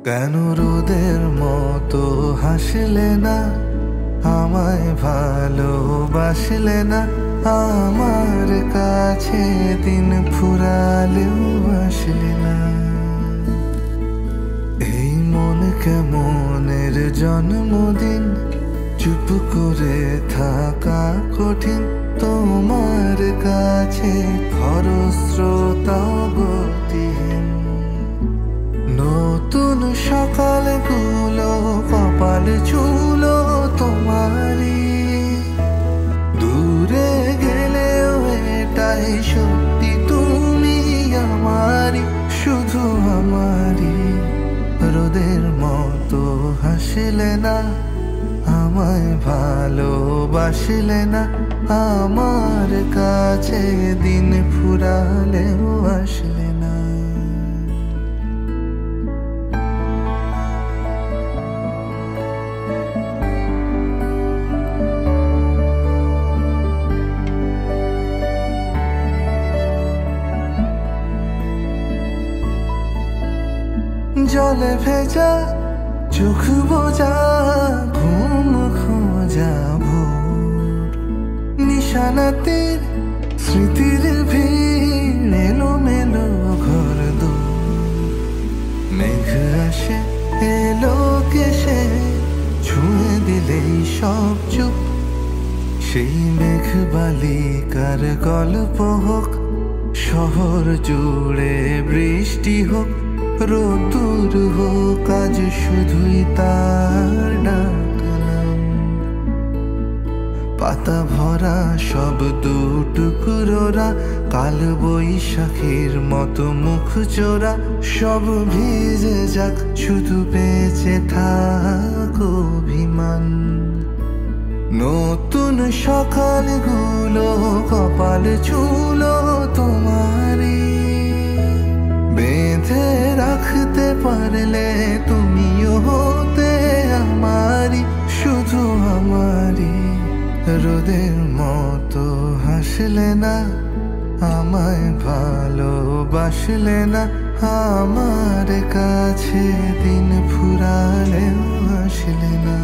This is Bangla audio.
কেন রোদের মতো হাসলে না, আমায় ভালোবাসলে না, আমার কাছে দিন ফুরালেও আসলে না। এই মন কেমনের জন্মদিন, চুপ করে থাকা কঠিন, তোমার কাছে খরস্রোতা গতিহীন। নতুন সকালগুলো কপাল ছুলো তোমারই, দূরে গেলেও এটাই সত্যি তুমি আমারই, শুধু আমারই। রোদের মতো হাসলে না, আমায় ভালোবাসলে না, আমার কাছে দিন ফুরালেও আসলে না। জলে ভেজা চোখ বোঝা, ঘুম খোঁজা ভোর, নিশানাতের স্মৃতির ভিড়, এলো মেলো ঘর দূর। মেঘ আসে এলো কেসে, ছুঁয়ে দিলেই সব চুপ। সেই মেঘ বালিকার গল্প হোক, শহর জুড়ে বৃষ্টি হোক, রোদুর হোক, আজ শুধুই তার ডাকলাম। পাতা ভরা সব দুটুকরোরা, কাল বৈশাখীর মতো মুখ চোরা, সব ভিজে যাক, শুধু বেঁচে থাক অভিমান। নতুন সকালগুলো কপাল ছুলো তোমারই, বেঁধে রাখতে পারলে তুমিও হতে আমারই, শুধু আমারই। রোদের মতো হাসলে না, আমায় ভালোবাসলে না, আমার কাছে দিন ফুরালেও আসলে না।